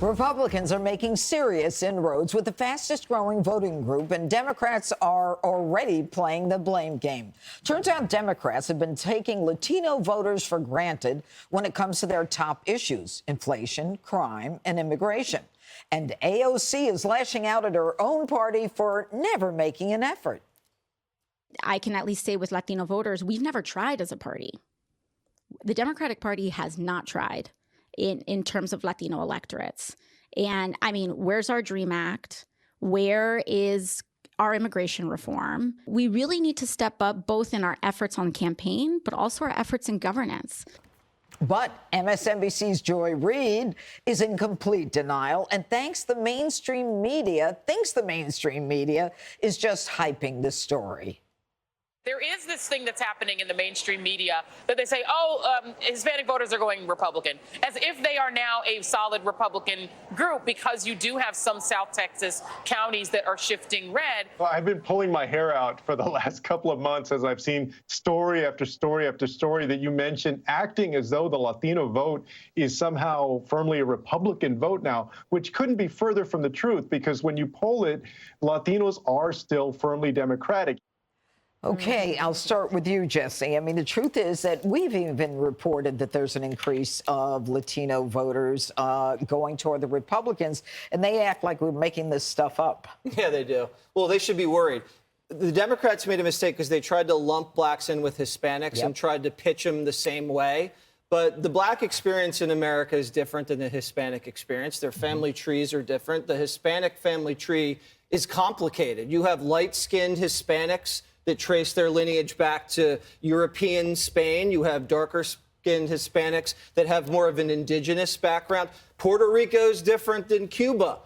Republicans are making serious inroads with the fastest growing voting group, and Democrats are already playing the blame game. Turns out Democrats have been taking Latino voters for granted when it comes to their top issues: inflation, crime, and immigration. And AOC is lashing out at her own party for never making an effort. I can at least say with Latino voters, we've never tried as a party. The Democratic Party has not tried in terms of Latino electorates. And I mean, where's our DREAM Act? Where is our immigration reform? We really need to step up both in our efforts on campaign, but also our efforts in governance. But MSNBC's Joy Reid is in complete denial and thinks the mainstream media is just hyping the story. There is this thing that's happening in the mainstream media that they say, Hispanic voters are going Republican, as if they are now a solid Republican group, because you do have some South Texas counties that are shifting red. Well, I've been pulling my hair out for the last couple of months as I've seen story after story after story that you mentioned acting as though the Latino vote is somehow firmly a Republican vote now, which couldn't be further from the truth, because when you poll it, Latinos are still firmly Democratic. Okay, I'll start with you, Jesse. I mean, the truth is that we've even reported that there's an increase of Latino voters going toward the Republicans, and they act like we're making this stuff up. Yeah, they do. Well, they should be worried. The Democrats made a mistake because they tried to lump blacks in with Hispanics and tried to pitch them the same way. But the black experience in America is different than the Hispanic experience. Their family trees are different. The Hispanic family tree is complicated. You have light-skinned Hispanics that trace their lineage back to European Spain. You have darker-skinned Hispanics that have more of an indigenous background. Puerto Rico is different than Cuba.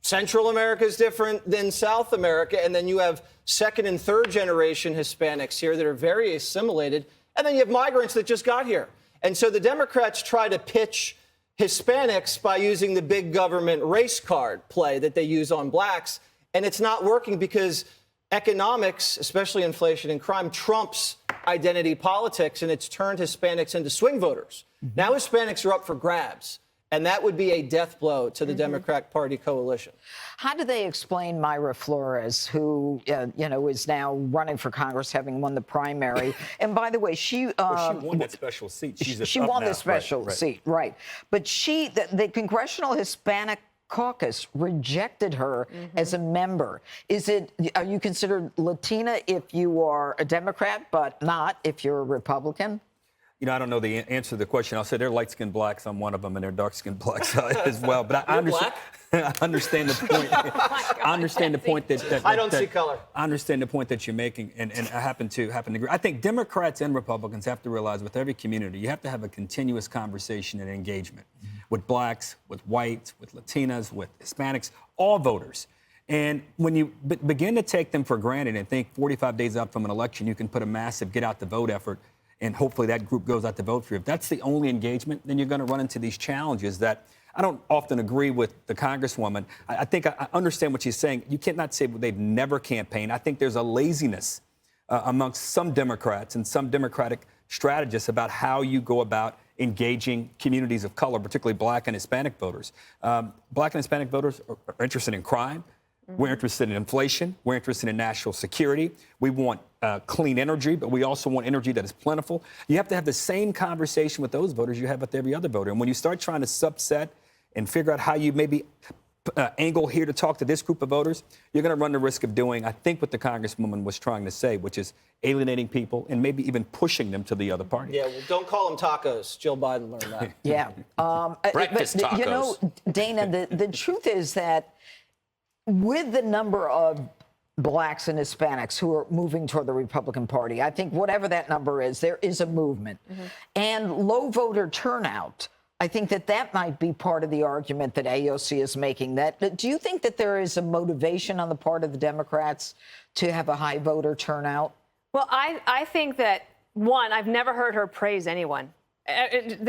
Central America is different than South America. And then you have second and third generation Hispanics here that are very assimilated. And then you have migrants that just got here. And so the Democrats try to pitch Hispanics by using the big government race card play that they use on blacks. And it's not working because economics, especially inflation and crime, trumps identity politics, and it's turned Hispanics into swing voters. Now Hispanics are up for grabs, and that would be a death blow to the Democratic Party coalition. How do they explain Mayra Flores, who, is now running for Congress, having won the primary? And by the way, she won that special seat. She won the special seat, right. But the Congressional Hispanic Caucus rejected her as a member. Are you considered Latina if you are a Democrat, but not if you're a Republican? You know, I don't know the answer to the question. I'll say they're light-skinned blacks. I'm one of them, and they're dark-skinned blacks as well. But I understand the point. I understand the point that I don't see color. I understand the point that you're making, and I happen to agree. I think Democrats and Republicans have to realize, with every community, you have to have a continuous conversation and engagement with blacks, with whites, with Latinas, with Hispanics, all voters. And when you begin to take them for granted and think 45 days out from an election, you can put a massive get-out-the-vote effort, and hopefully that group goes out to vote for you. If that's the only engagement, then you're going to run into these challenges that I don't often agree with the Congresswoman. I think I understand what she's saying. You cannot say they've never campaigned. I think there's a laziness amongst some Democrats and some Democratic strategists about how you go about engaging communities of color, particularly black and Hispanic voters. Black and Hispanic voters are interested in crime. We're interested in inflation. We're interested in national security. We want clean energy, but we also want energy that is plentiful. You have to have the same conversation with those voters you have with every other voter. And when you start trying to subset and figure out how you maybe angle here to talk to this group of voters, you're going to run the risk of doing, I think, what the Congresswoman was trying to say, which is alienating people and maybe even pushing them to the other party. Yeah, well, don't call them tacos. Jill Biden learned that. Yeah. Breakfast tacos. You know, Dana, the truth is that with the number of blacks and Hispanics who are moving toward the Republican Party, I think whatever that number is, there is a movement. And low voter turnout, I think that might be part of the argument that AOC is making. Do you think that there is a motivation on the part of the Democrats to have a high voter turnout? Well, I think that, one, I've never heard her praise anyone.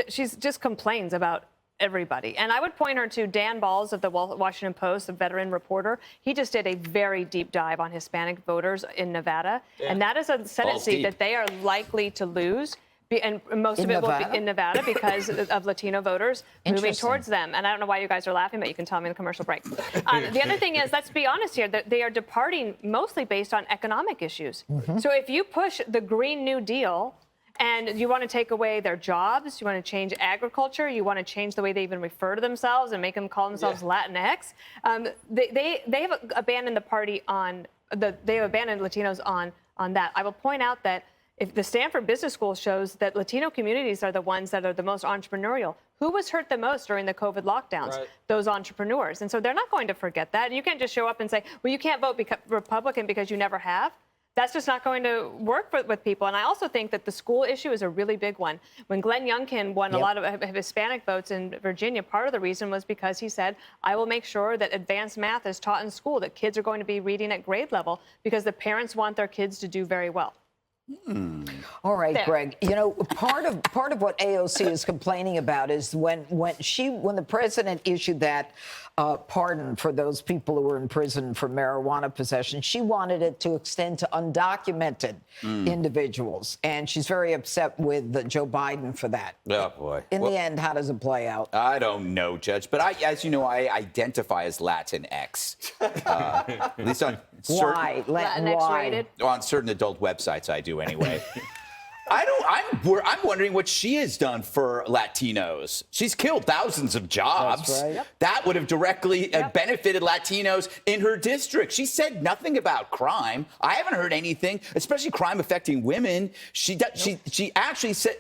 She just complains about everybody. And I would point her to Dan Balls of the Washington Post, a veteran reporter. He just did a very deep dive on Hispanic voters in Nevada. Yeah. And that is a Senate seat that they are likely to lose And most of it will be in Nevada because of Latino voters moving towards them. And I don't know why you guys are laughing, but you can tell me in the commercial break. The other thing is, let's be honest here, that they are departing mostly based on economic issues. So if you push the Green New Deal and you want to take away their jobs, you want to change agriculture, you want to change the way they even refer to themselves and make them call themselves Latinx, they have abandoned the party on they have abandoned Latinos on that. I will point out that if the Stanford Business School shows that Latino communities are the ones that are the most entrepreneurial. Who was hurt the most during the COVID lockdowns? Right. Those entrepreneurs. And so they're not going to forget that. You can't just show up and say, well, you can't vote Republican because you never have. That's just not going to work with people. And I also think that the school issue is a really big one. When Glenn Youngkin won a lot of Hispanic votes in Virginia, part of the reason was because he said, I will make sure that advanced math is taught in school, that kids are going to be reading at grade level because the parents want their kids to do very well. All right, Greg. You know, part of what AOC is complaining about is when the president issued that pardon for those people who were in prison for marijuana possession, she wanted it to extend to undocumented individuals, and she's very upset with Joe Biden for that. Oh boy! In the end, how does it play out? I don't know, Judge, but as you know, I identify as Latinx. At least on Latinx rated? On certain adult websites, I do anyway. I'm wondering what she has done for Latinos. She's killed thousands of jobs. That's right. That would have directly benefited Latinos in her district. She said nothing about crime. I haven't heard anything, especially crime affecting women. She actually said,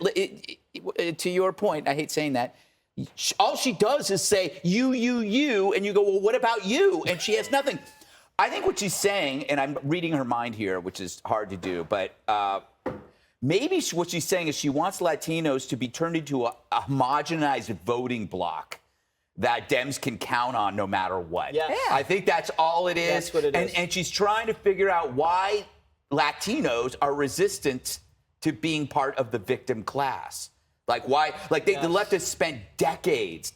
to your point, I hate saying that, all she does is say, you, and you go, well, what about you? And she has nothing. I think what she's saying, and I'm reading her mind here, which is hard to do, but maybe what she's saying is she wants Latinos to be turned into a homogenized voting bloc that Dems can count on no matter what. Yes. I think that's all it is. That's what it is. And she's trying to figure out why Latinos are resistant to being part of the victim class. Like why? Like the leftists spent decades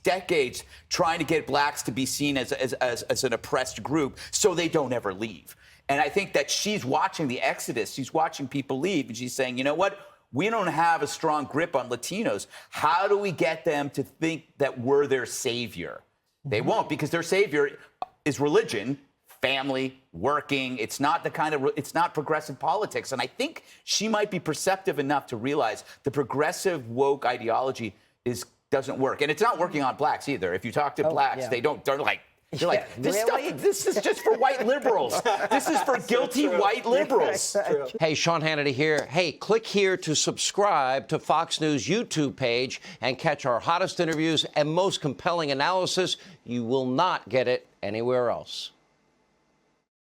trying to get blacks to be seen as an oppressed group, so they don't ever leave. And I think that she's watching the exodus. She's watching people leave, and she's saying, you know what? We don't have a strong grip on Latinos. How do we get them to think that we're their savior? They won't, because their savior is religion, family, working. It's not it's not progressive politics. And I think she might be perceptive enough to realize the progressive woke ideology doesn't work. And it's not working on blacks either. If you talk to blacks, they're like, this is just for white liberals. This is for guilty white liberals. Hey, Sean Hannity here. Hey, click here to subscribe to Fox News YouTube page and catch our hottest interviews and most compelling analysis. You will not get it anywhere else.